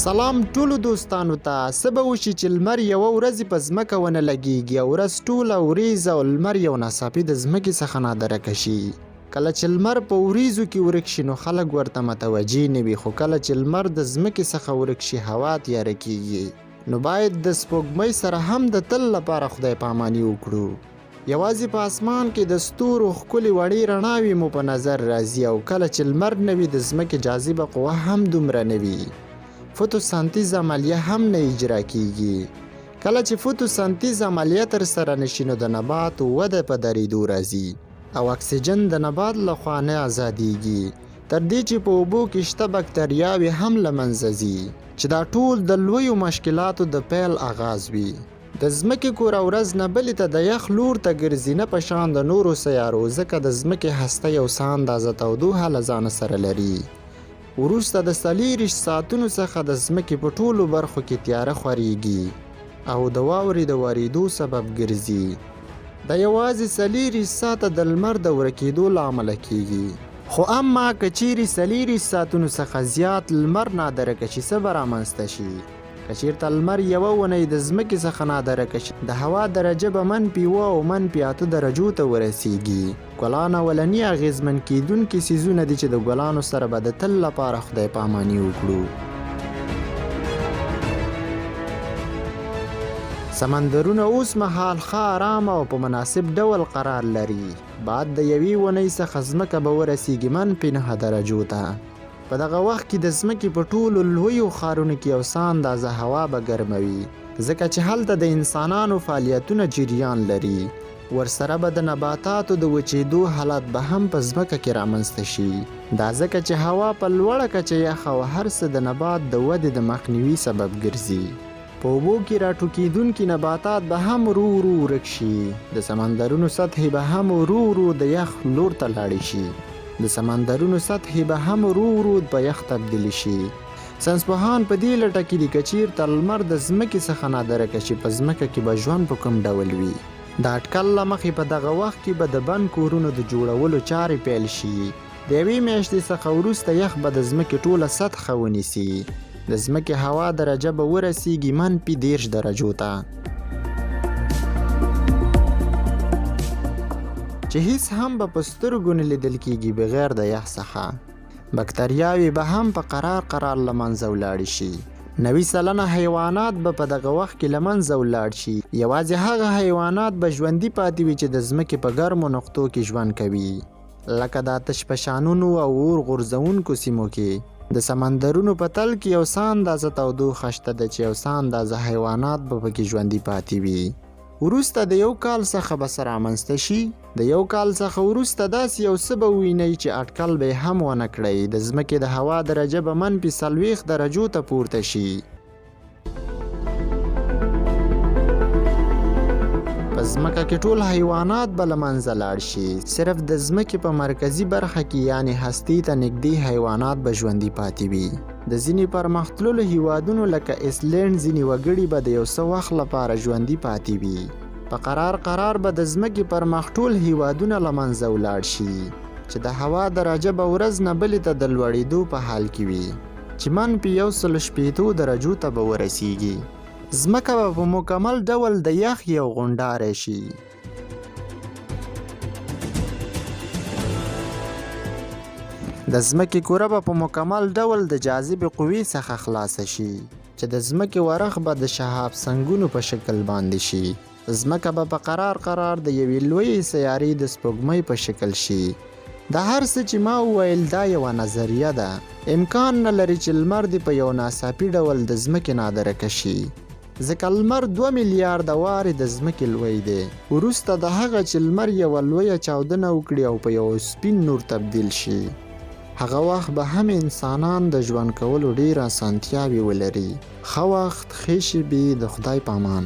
سلام ټولو دوستانو ته. څه به وشي چې لمر یوه ورځ په ځمکه ونه لګیږي او ورځ ټوله وریځ او لمر یو ناڅاپي د ځمکې څخه نادرکه شي. کله چې لمر په وریځو کې ورک شي نو خلک ورته متوجه نه وي، خو کله چې لمر د ځمکې څخه ورک شي هوا تیاره کیږي. نو باید د سپوږمۍ سره هم د تل لپاره خدای پاماني وکړو. یوازې په اسمان کې د ستورو ښکلې وړې رڼاوې مو په نظر راځي، او کله چې لمر نه وي د ځمکې جاذبه قوه هم دومره نه وي. فوتوسنتیز عملیه هم نه اجرا کیږي. کله چې فوتوسنتیز عملیه ترسره نشي نو د نبات وده په درېدو راځي او اکسیجن د نبات لخوا نه ازادیږي، تر دې چې په اوبو کې شته بکتریاوې هم له منځه ځي، چې دا ټول د لویو مشکلاتو د پیل آغاز وي. د ځمکې کوره ورځ نه بلې ته د یخ لور ته ګرځي، نه په شان د نورو سیارو، ځکه د ځمکې هسته یو څه اندازه تودوخه له ځانه سره لري. وروسته د 40 ساعتونو څخه د ځمکې په ټولو برخو کې تیاره خورېږي او د واورې د وریدو سبب ګرځي. دا یوازې 40 ساعته د لمر د ورکېدو له امله کیږي. خو اما که چیرې 40 ساعتونو څخه زیات لمر نادرکه شي څه به رامنځته شي؟ که چیرته لمر یوه اونۍ د ځمکې څخه نادرکه شي د هوا درجه به -1 او -8 درجو ته ورسیږي. ګلان اولني اغیزمن کیدونکي څیزونه دي چې د ګلانو سره به د تل لپاره خدای پاماني وکړو. سمندرونه اوس مهال ښه آرام او په مناسب ډول قرار لري. بعد د یوې اونۍ څخه ځمکه به ورسیږي -9 درجو ته. په دغه وخت کې د ځمکې په ټولو لویو ښارونو کې یو څه اندازه هوا به ګرموي، ځکه چې هلته د انسانانو فعالیتونه جریان لري. ورسره به د نباتاتو د وچېدو حالت به هم په ځمکه کې رامنځته شي. دا ځکه چې هوا په لوړه کچه یخه او هر څه د نبات د ودې د مخنیوي سبب ګرځي. په اوبو کې راټوکېدونکي نباتات به هم ورو ورو ورک شي. د سمندرونو سطحې به هم ورو ورو د یخ لور ته لاړې شي. د سمندرونو سطحې به هم ورو ورو په یخ تبدیل شي. ساینسپوهان په دې لټه کې دي که چیرته لمر د ځمکې څخه نادرکه شي په ځمکه کې به ژوند په کوم ډول وي. د اټکل له مخې په دغه وخت کې به د بند کورونو د جوړولو چارې پیل شي. د یوې میاشتې څخه وروسته یخ به د ځمکې ټوله سطحه ونیسي. د ځمکې هوا درجه به ورسیږي -10 درجو ته، چې هیڅ هم به په سترګو نه لیدل کیږي بغیر د یخ څخه. بکتریاوې به هم په قرار له منځه ولاړې شي. 90% حیوانات به په دغه وخت کې له منځه ولاړ شي. یوازې هغه حیوانات به ژوندي پاتې وي چې د ځمکې په ګرمو نقطو کې ژوند کوي، لکه د آتش فشانونو او اور غورځونکو سیمو کې. د سمندرونو په تل کې یو څه اندازه تودوخه شته ده چې یو څه اندازه حیوانات به پکې ژوندي پاتې وي. وروسته د یو کال څخه به څه رامنځته شي؟ د یو کال څخه وروسته داسې یو څه به ووینئ چې اټکل به یې هم ونه کړئ. د ځمکې د هوا درجه به -40 درجو ته پورته شي. په ځمکه کې ټول حیوانات به له منځه لاړ شي. صرف د ځمکې په مرکزي برخه کې یعنې هستې ته نږدې حیوانات به ژوندي پاتې وي. د ځینې پرمختللو هیوادونو لکه ایسلینډ ځینې وګړي به د یو څه وخت لپاره ژوندي پاتې وي. په قرار به د ځمکې پر مخ ټول هیوادونه له منځه ولاړ شي، چې د هوا درجه به ورځ نه بلې ته د لوړېدو په حال کې وي، چې -180 درجو ته به ورسیږي. ځمکه به په مکمل ډول د یخ یو غونډاری شي. د ځمکې کره به په مکمل ډول د جاذبې قوې څخه خلاصه شي، چې د ځمکې ورخ به د شهاب سنگونو په شکل باندې شي. ځمکه به په قرار د یوې لویې سیارې د سپوږمۍ په شکل شي. د هر څه چې ما وویل دا یوه نظریه ده. امکان نه لري چې لمر دې په یو ناڅاپي ډول د ځمکې نادرکه شي، ځکه لمر 2 میلیارده وارې د ځمکې لوی دی. وروسته د هغه چې لمر یوه لویه چاودنه وکړي او په یو سپین نور تبدیل شي، هغه وخت به هم انسانان د ژوند کولو ډېر اسانتیاوې ولري. ښه وخت، ښې شېبې، د خدای په امان.